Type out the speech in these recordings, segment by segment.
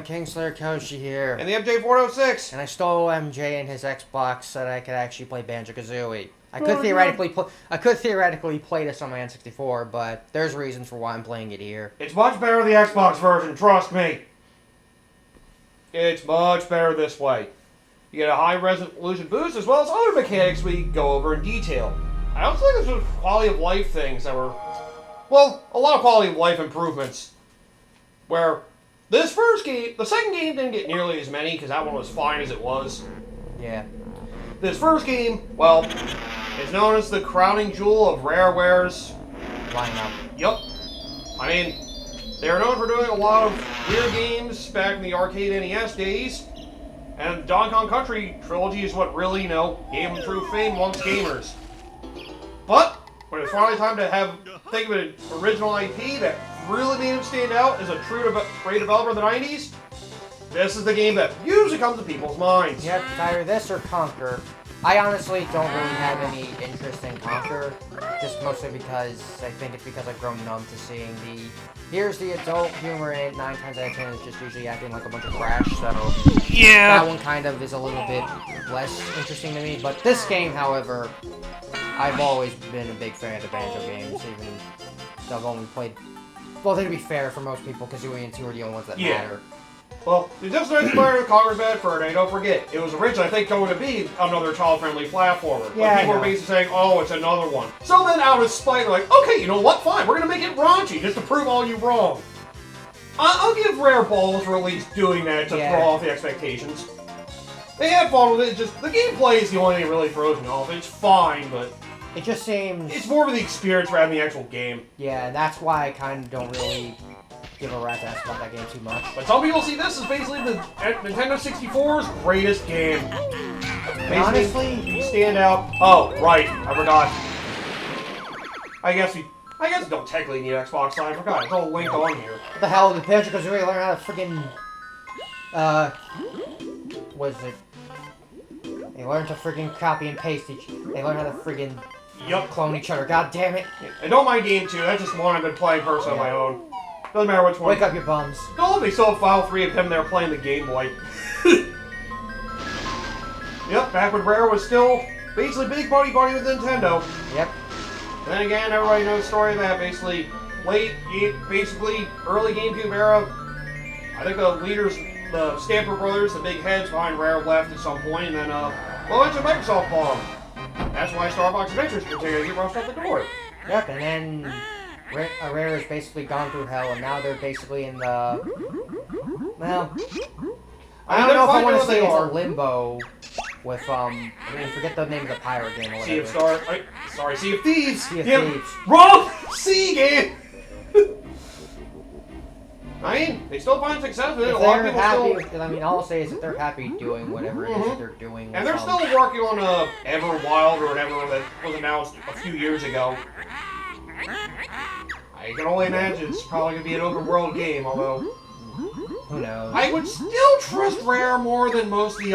Kingslayer Koshi here. And the MJ406. And I stole MJ and his Xbox so that I could actually play Banjo-Kazooie. I could theoretically play this on my N64, but there's reasons for why I'm playing it here. It's much better the Xbox version, trust me. It's much better this way. You get a high resolution boost as well as other mechanics we go over in detail. I also think there's some quality of life things that were, well, a lot of quality of life improvements. Where this first game, the second game didn't get nearly as many because that one was fine as it was. Yeah. This first game, well, is known as the crowning jewel of Rareware's lineup. Yup. I mean, they were known for doing a lot of weird games back in the arcade NES days, and Donkey Kong Country trilogy is what really, gave them true fame amongst gamers. But when it's finally time to think of an original IP that really made them stand out as a great developer in the 90s, this is the game that usually comes to people's minds. Yep, either this or Conker. I honestly don't really have any interest in Conker, just mostly because I think it's because I've grown numb to seeing here's the adult humor in it, 9 times out of 10 is just usually acting like a bunch of trash, so yeah, that one kind of is a little bit less interesting to me. But this game, however, I've always been a big fan of the Banjo games, even though I've only played, well, to be fair, for most people, Kazooie and 2 are the only ones that matter. Well, the just inspired of Conker's Bad Fur Day, don't forget, it was originally, I think, going to be another child-friendly platformer. Yeah, but people were basically saying, oh, it's another one. So then, out of spite, they're like, okay, you know what, fine, we're going to make it raunchy, just to prove all you wrong. I'll give Rare balls for at least doing that to throw off the expectations. They had fun with it, just, the gameplay is the only thing that really throws me off. It's fine, but it just seems... it's more of the experience rather than the actual game. Yeah, that's why I kind of don't really give a rat's ass about that game too much. But some people see this as basically the Nintendo 64's greatest game. Basically, honestly, you stand out. Oh, right, I forgot. I guess you don't technically need Xbox Live. I forgot. It's all linked on here. What the hell did Banjo-Kazooie learn how to freaking what is it? They learn to freaking copy and paste they learn how to freaking clone each other. God damn it! I don't mind Game 2. That's just one I've been playing personally on my own. Doesn't matter which one. Wake up, your bums. No, they still have File 3 of him there playing the Game Boy. Yep, back when Rare was still basically big buddy with Nintendo. Yep. And then again, everybody knows the story of that. Basically, early GameCube era. I think the leaders, the Stamper brothers, the big heads behind Rare, left at some point, and then, eventually Microsoft bought them. That's why Star Fox Adventures continued to get rushed out the door. Yep, and then Rare has basically gone through hell, and now they're basically in the... Well... I don't know if I want to say it's a limbo with, forget the name of the pirate game or whatever. Sea of Thieves! Sea of Thieves. Wrong! Sea game! I mean, they still find success with it. A lot of people still... I mean, all I'll say is that they're happy doing whatever it is that they're doing. And they're still working on Everwild or whatever that was announced a few years ago. I can only imagine it's probably going to be an open world game, although... Who knows? I would still trust Rare more than most of the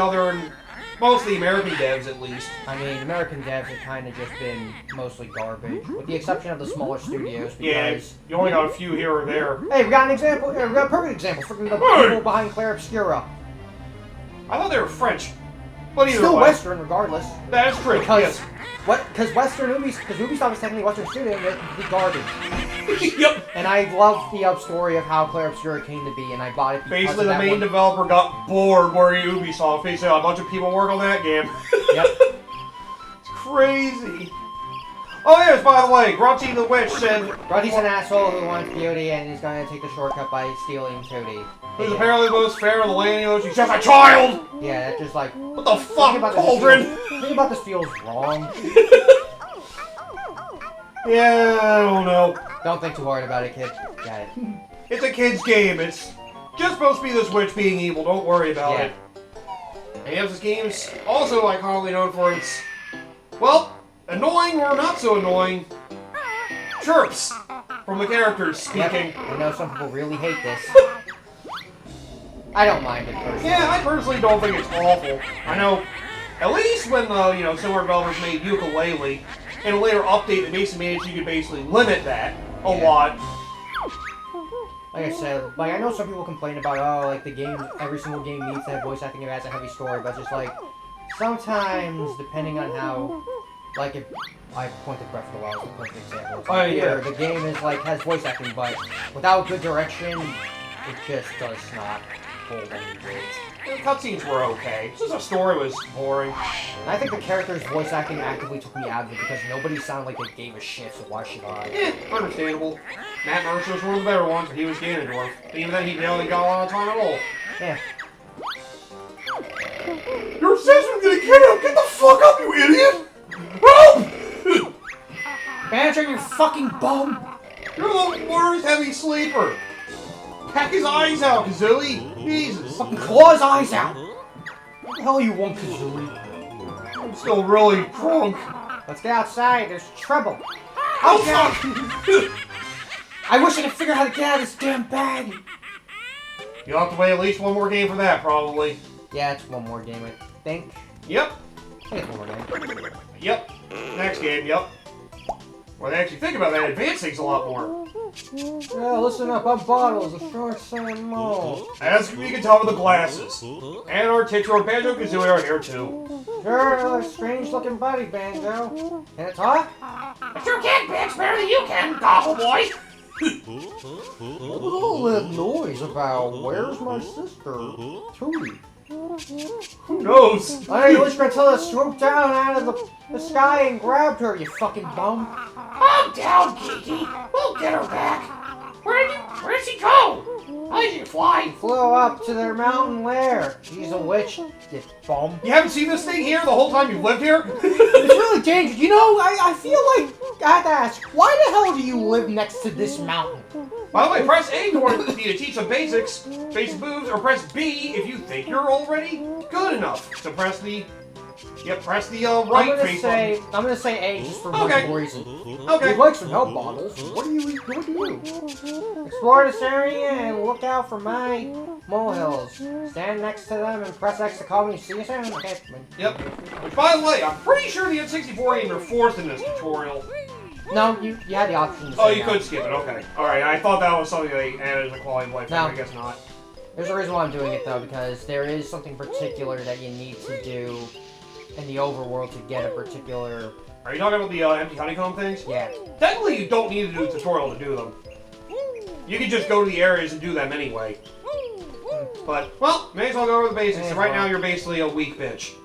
American devs, at least. I mean, American devs have kind of just been mostly garbage, with the exception of the smaller studios, because... you only got a few here or there. Hey, we got an example, we got a perfect example, freaking the people behind Claire Obscura. I thought they were French. But either still way. Western, regardless. That is true, yes. Because Ubisoft is technically Western Studio, and they're complete garbage. Yep. And I love the story of how Claire Obscura came to be, and I bought it because basically the main developer got bored working Ubisoft. Basically, a bunch of people work on that game. Yep. It's crazy. Oh yes, by the way, Grunty the Witch said... Grunty's an asshole who wants beauty, and he's going to take the shortcut by stealing Tootie. Who's apparently the most fair in the land. She's just a child! Yeah, that's just like... What the fuck, Cauldron? Think about this feels wrong. Yeah, I don't know. Don't think too hard about it, kid. Got it. It's a kid's game. It's just supposed to be this witch being evil. Don't worry about it. And yes, this game's also iconically known for its, well, annoying or not so annoying chirps from the characters speaking. Yep. I know some people really hate this. I don't mind it personally. Yeah, I personally don't think it's awful. I know, at least when similar developers made Yooka-Laylee, in a later update, they basically made it so you could basically limit that a lot. like I said, like I know some people complain about, oh, like the game, every single game needs to have voice acting if it has a heavy story, but just like sometimes, depending on how, like if I pointed Breath of the Wild as the perfect example. Oh, yeah. Here, the game is like has voice acting, but without good direction, it just does not hold any weight. The cutscenes were okay. It's just the story was boring. And I think the character's voice acting actively took me out of it because nobody sounded like they gave a shit, so why should I? Understandable. Matt Mercer was one of the better ones, but he was Ganondorf. And even then, he barely got a lot of time at all. Yeah. Your sister's gonna kill! Get the fuck up, you idiot! Help! Banjo, you fucking bum! You're the worst heavy sleeper! Pack his eyes out, Kazooie! Jesus! Fucking claw his eyes out! What the hell you want, Kazooie? I'm still really drunk. Let's get outside, there's trouble. Oh, fuck! I wish I could figure out how to get out of this damn bag! You'll have to wait at least one more game for that, probably. Yeah, it's one more game, I think. Yep. I think it's one more game. Yep. Next game, yep. When they actually think about that, it advances things a lot more. Yeah, listen up, I'm Bottles, the short Sam Mole. As you can tell with the glasses. And our titular Banjo-Kazooie are here, too. Sure, a strange-looking buddy, Banjo. Can it talk? I sure can, Bix, better than you can, Gobble Boy! What was all that noise about? Where's my sister, Tootie? Who knows? I know you wish Grantilla swooped down out of the sky and grabbed her, you fucking bum. Calm down, Kiki. We'll get her back. Where'd she go? How did she fly? Flew up to their mountain lair. She's a witch, you bum. You haven't seen this thing here the whole time you've lived here? It's really dangerous. You know, I feel like I have to ask, why the hell do you live next to this mountain? By the way, press A to teach some basic moves, or press B if you think you're already good enough to press the right face button. I'm gonna say A just for Okay. multiple reasons. Okay. You'd like some help, Bottles. What do you? Explore this area and look out for my molehills. Stand next to them and press X to call me. See you soon. Okay. Yep. Which, by the way, I'm pretty sure the N64 games are forced in this tutorial. No, you had the option to say Oh, you no. could skip it. Okay. All right. I thought that was something they added as a quality of life. No. I guess not. There's a reason why I'm doing it though, because there is something particular that you need to do in the overworld to get a particular. Are you talking about the empty honeycomb things? Yeah. Technically, you don't need to do a tutorial to do them. You can just go to the areas and do them anyway. But, well, may as well go over the basics. And right now, you're basically a weak bitch.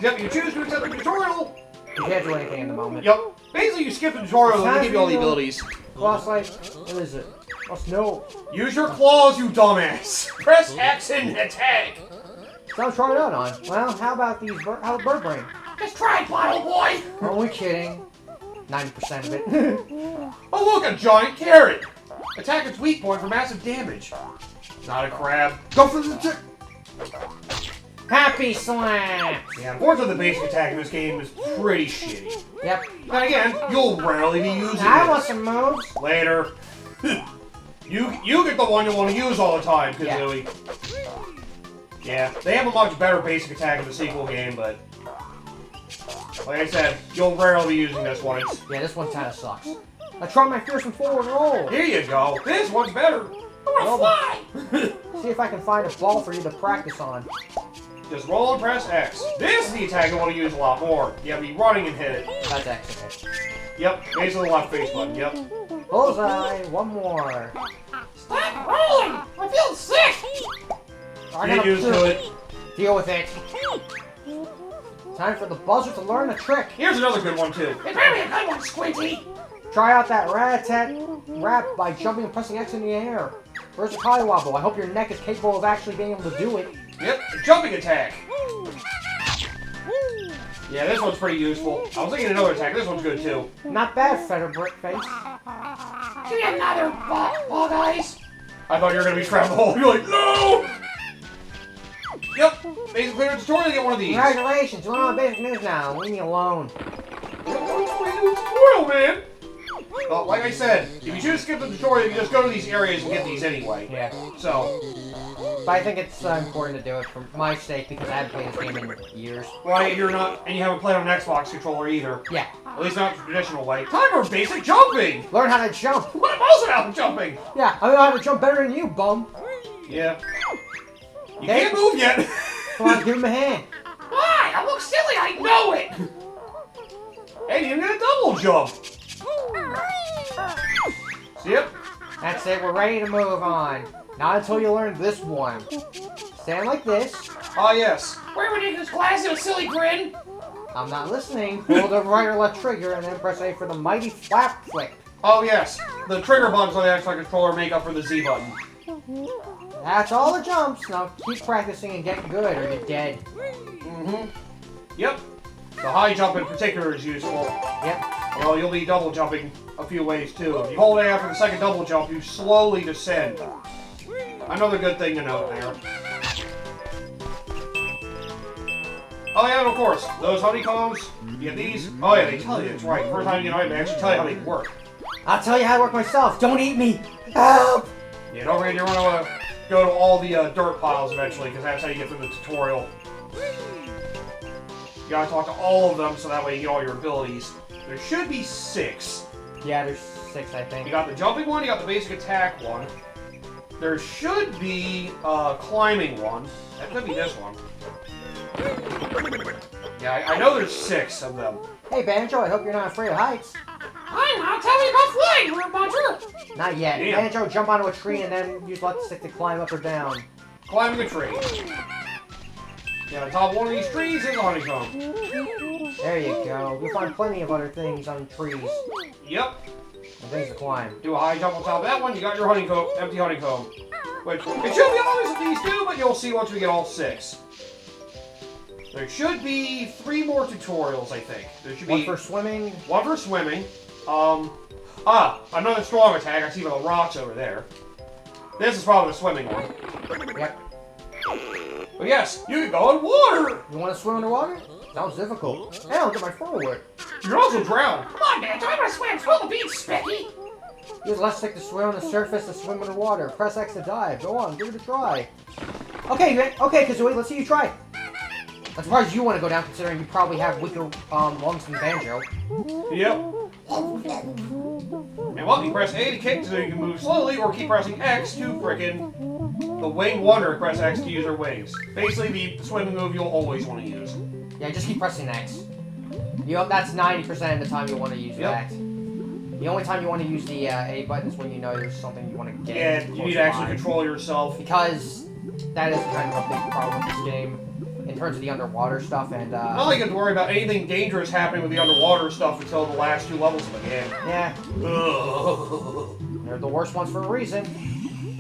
Yep, you choose to accept the tutorial. You can't do anything in the moment. Yep. Basically, you skip the tutorial and they give you all the abilities. Boss like, what is it? Oh, no. Use your claws, you dumbass. Press X and attack. So I'm trying it out on. Well, how about these bird brain? Just try, Bottle Boy. Only kidding. 90% of it. Oh, look, a giant carrot. Attack its weak point for massive damage. Not a crab. Go for the tick. Happy Slam! Yeah, unfortunately, the basic attack in this game is pretty shitty. Yep. Then again, you'll rarely be using I it. want some moves. Later. you get the one you want to use all the time, Kazooie. Yeah, they have a much better basic attack in the sequel game, but like I said, you'll rarely be using this one. Yeah, this one kind of sucks. I try my fearsome forward roll. Here you go. This one's better. I want to fly. See if I can find a ball for you to practice on. Just roll and press X. This is the attack I want to use a lot more. You have to be running and hit it. That's X. Yep, basically the left face button. Yep. Bullseye. One more. Stop rolling! I feel sick. I Get gotta used to it. deal with it. Time for the buzzer to learn a trick. Here's another good one too. It's very a good one, Squinty. Try out that rat-a-tat rap by jumping and pressing X in the air. Where's the Wobble? I hope your neck is capable of actually being able to do it. Yep, jumping attack. Yeah, this one's pretty useful. I was thinking another attack. This one's good too. Not bad, Feather Brickface. Give me another bug eyes. I thought you were gonna be trapped the hole. You're like, no. Yep, basically clear tutorial to get one of these. Congratulations, you're on basic news now. Leave me alone. Tutorial, man. Well, like I said, if you choose to skip the tutorial, you just go to these areas and get these anyway. Yeah. So, But I think it's important to do it for my sake because I haven't played this game in years. well, you're not, and you haven't played on an Xbox controller either. Yeah. At least not the traditional way. Time for basic jumping! Learn how to jump. What am I about jumping? Yeah, I know how to jump better than you, bum. Yeah. You Hey. can't move yet! Come on, give him a hand. Why? I look silly, I know it! Hey, you get a double jump! Yep. That's it, we're ready to move on. Not until you learn this one. Stand like this. Ah, yes. Wear ridiculous glasses and a silly grin! I'm not listening. Hold the right or left trigger and then press A for the mighty flap flick. Oh, yes. The trigger buttons on the Xbox controller make up for the Z button. That's all the jumps. Now keep practicing and get good or you're dead. Mm-hmm. Yep. The high jump in particular is useful. Yep. Well, you'll be double jumping a few ways too. If you hold A after the second double jump, you slowly descend. Another good thing to note there. Oh yeah, and of course, those honeycombs, you get these. Oh yeah, they tell you, it's right. First time you get an item, they actually tell you how they work. I'll tell you how to work myself. Don't eat me. Help! Yeah, don't forget you want to go to all the dirt piles eventually, because that's how you get through the tutorial. You gotta talk to all of them so that way you get all your abilities. There should be 6. Yeah, there's 6, I think. You got the jumping one, you got the basic attack one. There should be a climbing one. That could be this one. Yeah, I know there's 6 of them. Hey, Banjo, I hope you're not afraid of heights. Hi, Mom, tell me about flying, Roger! Not yet. Damn. Banjo, jump onto a tree and then use left stick to climb up or down. Climbing a tree. Yeah, on top of one of these trees is a honeycomb. There you go. You'll find plenty of other things on trees Yep. and things to climb. Do a high jump on top of that one, you got your honeycomb, empty honeycomb. Which, it should be always with these 2, but you'll see once we get all 6. There should be 3 more tutorials, I think. There should be One for swimming. one for swimming. Another strong attack. I see the rocks over there. This is probably the swimming one. Yep. But yes, you can go in water! You want to swim underwater? Sounds difficult. Hey, I'll get my phone wet. You can also drown. Come on, man, I want to swim. Spill the beans, Specky! Use left stick to swim on the surface to swim underwater. Press X to dive. Go on, give it a try. Okay, Kazooie, let's see you try. I'm surprised you want to go down considering you probably have weaker lungs than Banjo. Yep. And well, you press A to kick so you can move slowly, or keep pressing X to frickin' the wing wonder. Press X to use her wings. Basically, the swimming move you'll always want to use. Yeah, just keep pressing X. That's 90% of the time you'll want to use Yep. that. The only time you want to use the A button is when you know there's something you want to get. Yeah, you close need to actually by. control yourself. Because that is kind of a big problem with this game in terms of the underwater stuff and I don't have to worry about anything dangerous happening with the underwater stuff until the last 2 levels of the game. yeah, Ugh. they're the worst ones for a reason.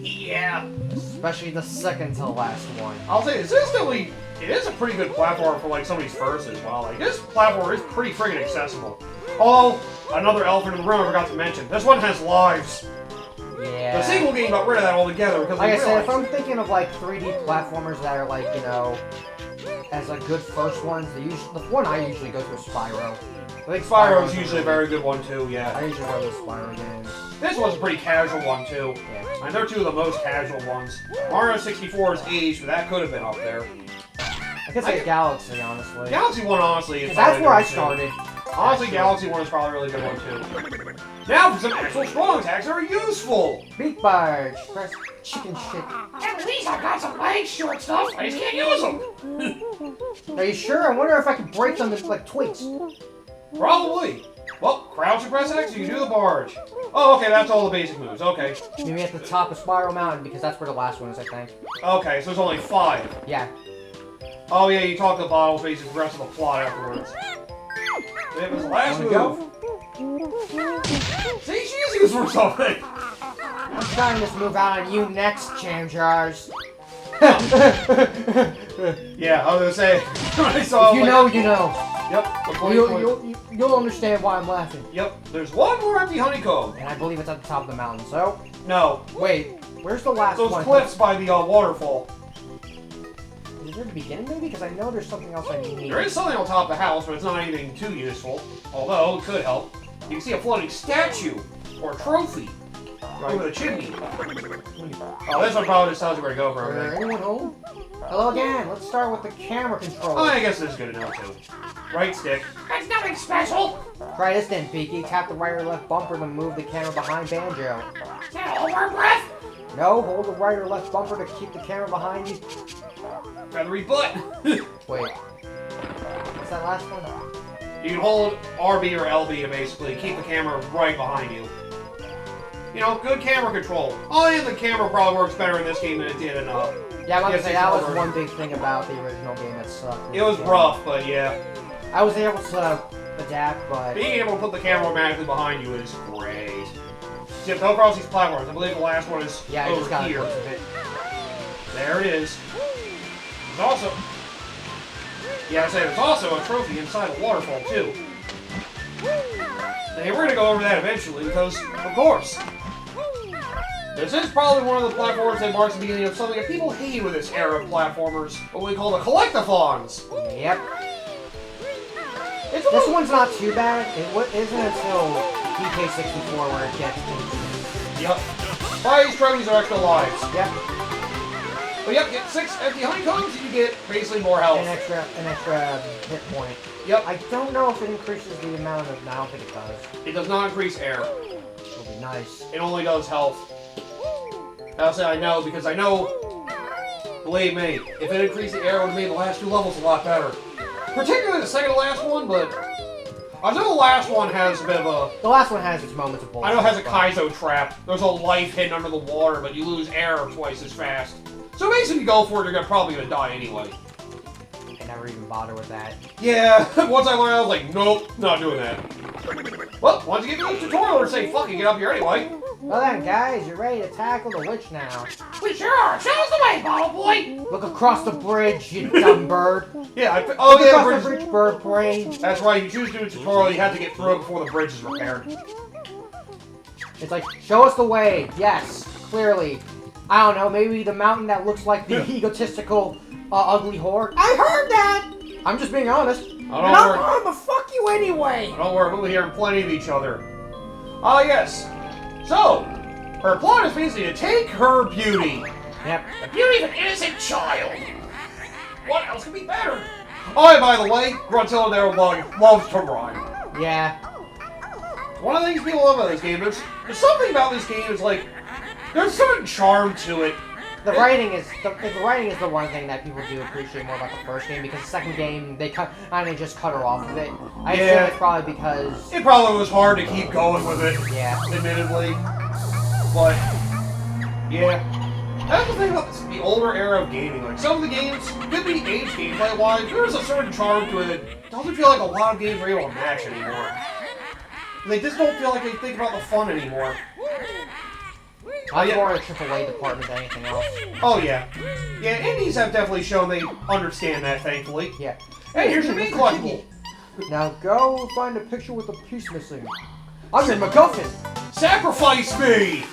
Yeah. Especially the second to the last one. I'll say this is definitely, it is a pretty good platform for like some of these firsts as well. Like this platform is pretty friggin' accessible. Although, another elephant in the room I forgot to mention. This one has lives. Yeah. The sequel game got rid of that altogether because Like I they said, if realized. I'm thinking of like 3D platformers that are like, you know, as like good first ones, the one I usually go to is Spyro. I think Spyro's usually a very good one too, I yeah. usually go to Spyro games. This one's a pretty casual one too. Yeah. And they're 2 of the most casual ones. Mario 64 is aged, but that could have been up there. I could say Galaxy, honestly. Galaxy 1 honestly is 'Cause that's probably where I good, too. started. Honestly, Actually. Galaxy 1 is probably a really good one too. Now for some actual strong attacks that are useful! Beak Barge. Press chicken shit. At least I've got some leg short stuff, I just can't use them! Are you sure? I wonder if I can break them into like twigs. Probably. Well, crouch and press X, you can do the barge. Oh, okay, that's all the basic moves, okay. Maybe at the top of Spiral Mountain because that's where the last one is, I think. Okay, so there's only 5. Yeah. Oh yeah, you talk to the bottles, basically the rest of the plot afterwards. It was the last Wanna move. See, she's used for something! I'm trying this move out on you next, Jam Jars. Yeah, I was gonna say, when I saw If you like, know, you know. Yep, the point, You'll understand why I'm laughing. Yep, there's one more empty honeycomb. And I believe it's at the top of the mountain, so... No, Wait, where's the last those one? cliffs by the waterfall. Is it the beginning, maybe? Because I know there's something else I need. There is something on top of the house, but it's not anything too useful. Although, it could help. you can see a floating statue or a trophy over the chimney. Oh, this one probably just tells you where to go from there. Anyone home? Hello again. Let's start with the camera control. Oh, I guess this is good enough too. Right stick. That's nothing special. Try this then, Peaky. Tap the right or left bumper to move the camera behind Banjo. Can't hold our breath. No, hold the right or left bumper to keep the camera behind you. Feathery butt. Wait. What's that last one? You can hold RB or LB to basically keep the camera right behind you. You know, good camera control. Oh, and the camera probably works better in this game than it did in Yeah, I'm about to say that was one big thing about the original game that sucked. It was rough, but yeah. I was able to adapt, but Being able to put the camera automatically behind you is great. So you have to go across these platforms. I believe the last one is yeah, I over just got here. a glimpse of it. There it is. There's also... Yeah, I said there's also a trophy inside a waterfall, too. Hey, we're gonna go over that eventually, because, of course, this is probably one of the platforms that marks the beginning of something that people hate with this era of platformers, what we call the collectathons. Yep. This one's not too bad. It isn't until DK64 where it gets into. Yep. Why these trophies are extra lives. Yep. But yep, get 6 empty honeycombs and you get basically more health. An extra hit point. Yep. I don't know if it increases the amount of... No, I don't think it does. It does not increase air. It'll be nice. It only does health. I'll say I know, because I know, believe me, if it increased the air, it would have made the last 2 levels a lot better. Particularly the second to last one, but I know the last one has a bit of a... The last one has its moments of bullshit. I know it has a Kaizo trap. There's a life hidden under the water, but you lose air twice as fast. So basically, you go for it, you're probably gonna die anyway. I never even bother with that. Yeah, once I learned, I was like, nope, not doing that. Well, once you get through the tutorial, or say, fuck it, get up here anyway. Well then, guys, you're ready to tackle the witch now. We sure are. Show us the way, bottle boy. Look across the bridge, you dumb bird. Yeah, Look oh yeah, across the bridge, bird brain. That's right, you choose to do a tutorial, you have to get through it before the bridge is repaired. It's like, show us the way. Yes, clearly. I don't know, maybe the mountain that looks like the egotistical, ugly whore. I heard that! I'm just being honest. Don't worry. I'm gonna fuck you anyway! Don't worry, we'll be hearing plenty of each other. Ah, yes. So, her plot is basically to take her beauty. Yep. The beauty of an innocent child. What else could be better? Oh, and by the way, Gruntilda there loves to rhyme. Yeah. One of the things people love about this game, there's something about this game is like, there's a certain charm to it. The writing is the one thing that people do appreciate more about the first game, because the second game they just cut her off of it. I assume it's probably because it probably was hard to keep going with it. Yeah. Admittedly, but yeah, that's the thing about the older era of gaming. Like some of the games could be aged gameplay-wise. There's a certain charm to it that doesn't feel like a lot of games are able to match anymore. They just don't feel like they think about the fun anymore. I'm more in the AAA department than anything else. Oh yeah. Yeah, indies have definitely shown they understand that, thankfully. Yeah. Hey, here's your main collectible. Now go find a picture with a piece missing. I'm your MacGuffin! Sacrifice me!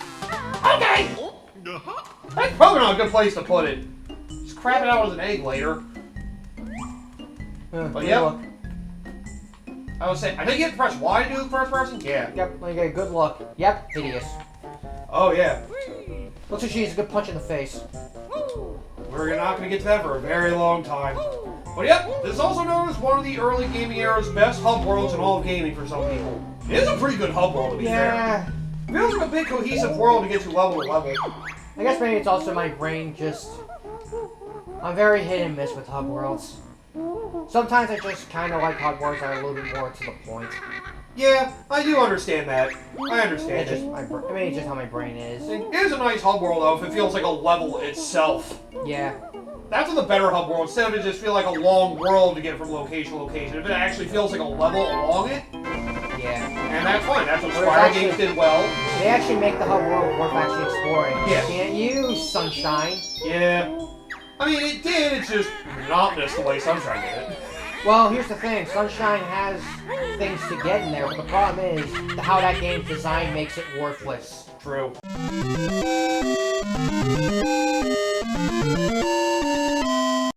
Okay! That's probably not a good place to put it. Just crap it out as an egg later. But yep. Look. I was saying, I think you have to press Y to do the first person? Yeah. Yep, okay, good luck. Yep, hideous. Oh yeah. Looks like she needs a good punch in the face. We're not going to get to that for a very long time. But yep, this is also known as one of the early gaming era's best hub worlds in all of gaming for some people. It is a pretty good hub world, to be fair. It feels like a big cohesive world to get to level to level. I guess maybe it's also my brain just... I'm very hit and miss with hub worlds. Sometimes I just kind of like hub worlds that are a little bit more to the point. Yeah, I do understand that. I understand It's it. just maybe it's just how my brain is. It is a nice hub world, though, if it feels like a level itself. Yeah. That's what the better hub world, instead of it just feel like a long world to get from location to location. If it actually feels like a level along it, Yeah. and that's fine. That's what Or Spyro actually- games did well. They actually make the hub world worth actually exploring. Yeah. Can't you, Sunshine? Yeah. I mean, it did, it's just monotonous the way Sunshine did it. Well, here's the thing. Sunshine has things to get in there, but the problem is how that game's design makes it worthless. True.